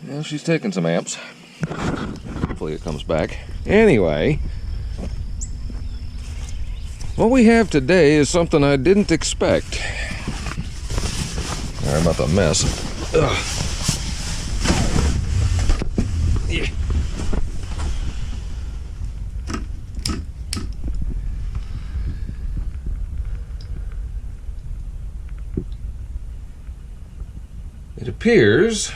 Well, she's taking some amps. Hopefully it comes back. Anyway, what we have today is something I didn't expect. Sorry about the mess. Ugh. Yeah. It appears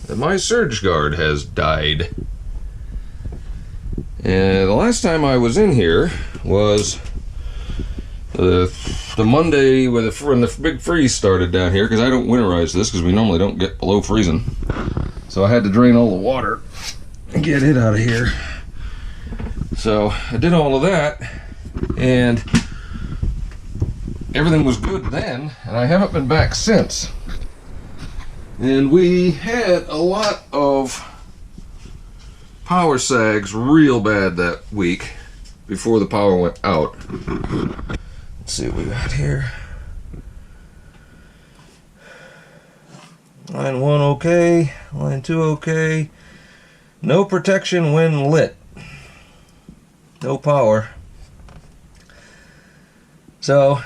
that my surge guard has died. And the last time I was in here was the Monday when the big freeze started down here, because I don't winterize this because we normally don't get below freezing. So I had to drain all the water and get it out of here. So I did all of that, and everything was good then, and I haven't been back since. And we had a lot of power sags real bad that week before the power went out. Let's see what we got here. Line 1 okay, line 2 okay. No protection when lit. No power. So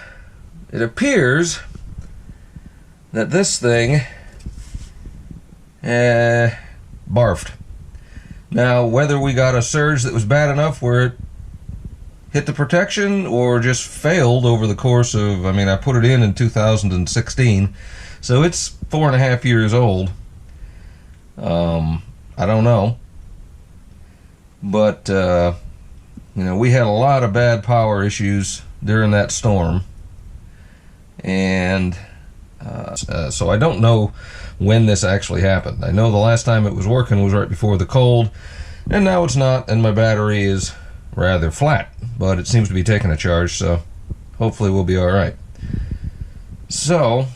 it appears that this thing barfed. Now, whether we got a surge that was bad enough where it hit the protection or just failed over the course of, I mean, I put it in 2016, so it's 4.5 years old. I don't know. But, you know, we had a lot of bad power issues during that storm. And so I don't know when this actually happened. I know the last time it was working was right before the cold, and now it's not, and my battery is rather flat, but it seems to be taking a charge, so hopefully we'll be all right. So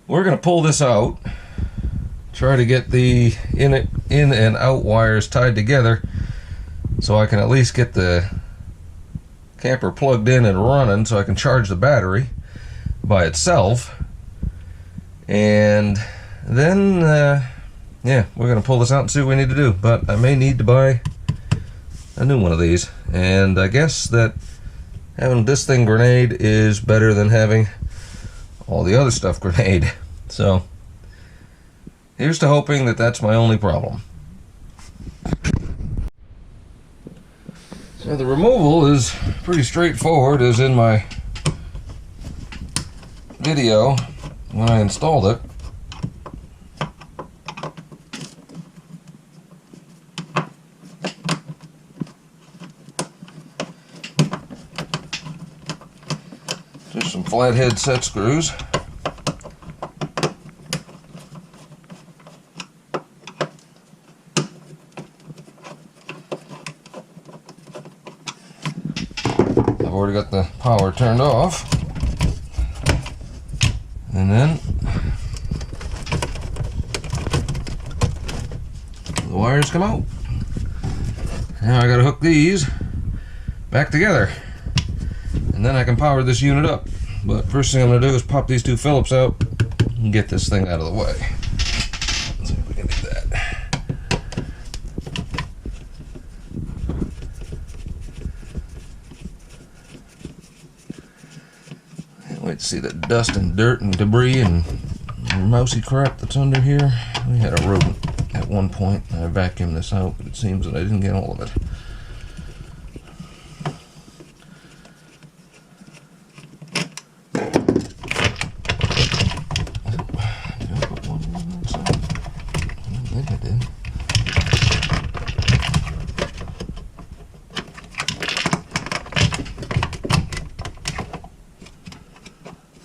we're going to pull this out, try to get the in and out wires tied together so I can at least get the camper plugged in and running so I can charge the battery by itself. And then yeah, we're gonna pull this out and see what we need to do, but I may need to buy a new one of these, and I guess that having this thing grenade is better than having all the other stuff grenade. So here's to hoping that that's my only problem. So the removal is pretty straightforward, as in my video when I installed it. Just some flathead set screws. I've already got the power turned off. And then the wires come out. Now I gotta hook these back together, and then I can power this unit up. But first thing I'm gonna do is pop these two Phillips out and get this thing out of the way. Let's see if we can do that. Can't wait to see the dust and dirt and debris and mousy crap that's under here. We had a rodent at one point. I vacuumed this out, but it seems that I didn't get all of it. Did I put one on the outside? I think I did.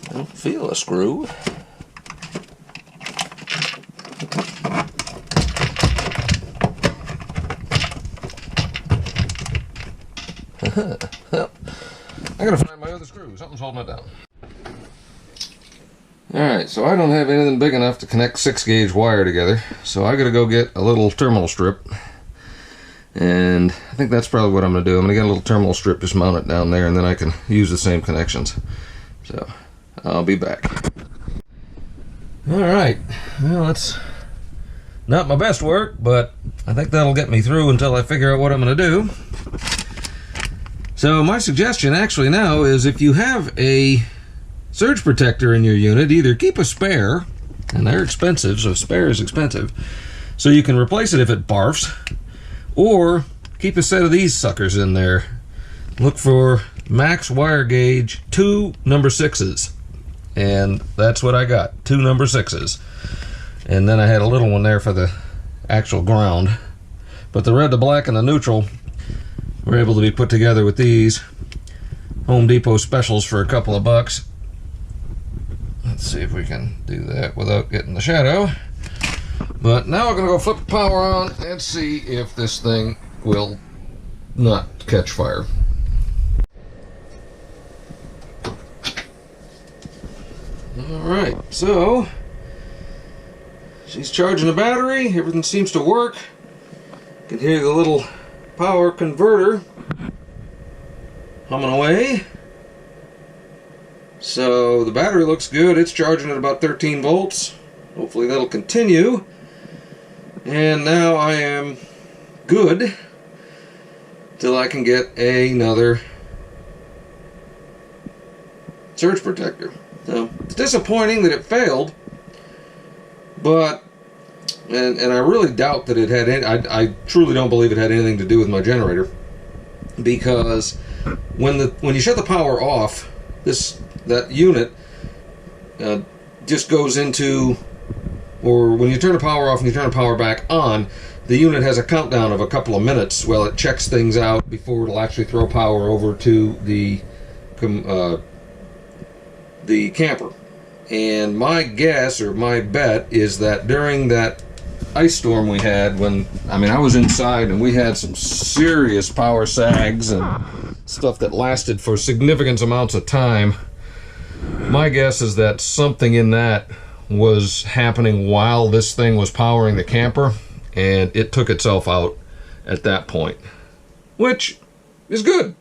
I don't feel a screw. Well, I gotta find my other screw. Something's holding it down. Alright, so I don't have anything big enough to connect 6-gauge wire together, so I gotta go get a little terminal strip. And I think that's probably what I'm gonna do. I'm gonna get a little terminal strip, just mount it down there, and then I can use the same connections. So I'll be back. Alright, well, let's Not my best work, but I think that'll get me through until I figure out what I'm going to do. So my suggestion actually now is if you have a surge protector in your unit, either keep a spare, and they're expensive, so spare is expensive, so you can replace it if it barfs, or keep a set of these suckers in there. Look for max wire gauge 2 number 6s, and that's what I got, 2 number 6s. And then I had a little one there for the actual ground. But the red, the black, and the neutral were able to be put together with these Home Depot specials for a couple of bucks. Let's see if we can do that without getting the shadow. But now we're going to go flip the power on and see if this thing will not catch fire. Alright, so she's charging the battery, everything seems to work. You can hear the little power converter humming away. So the battery looks good, it's charging at about 13 volts. Hopefully that'll continue. And now I am good till I can get another surge protector. So it's disappointing that it failed, but and I really doubt that it had any, I truly don't believe it had anything to do with my generator, because when you shut the power off, that unit just goes into, or when you turn the power off and you turn the power back on, the unit has a countdown of a couple of minutes while it checks things out before it'll actually throw power over to the camper. And my guess, or my bet, is that during that ice storm we had, I was inside and we had some serious power sags and stuff that lasted for significant amounts of time. My guess is that something in that was happening while this thing was powering the camper, and it took itself out at that point, which is good.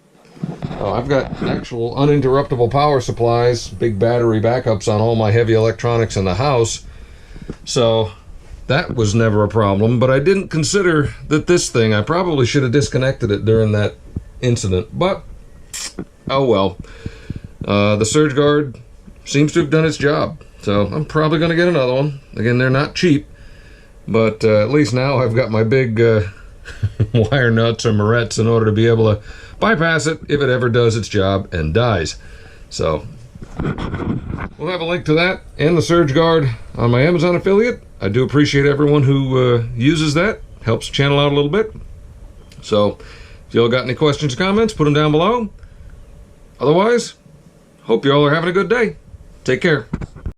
I've got actual uninterruptible power supplies, big battery backups on all my heavy electronics in the house, so that was never a problem. But I didn't consider that this thing, I probably should have disconnected it during that incident, but oh well. The surge guard seems to have done its job, so I'm probably going to get another one. Again, they're not cheap, but at least now I've got my big wire nuts or morettes in order to be able to bypass it if it ever does its job and dies. So we'll have a link to that and the surge guard on my Amazon affiliate. I do appreciate everyone who uses that. Helps the channel out a little bit. So if y'all got any questions or comments, put them down below. Otherwise, hope you all are having a good day. Take care.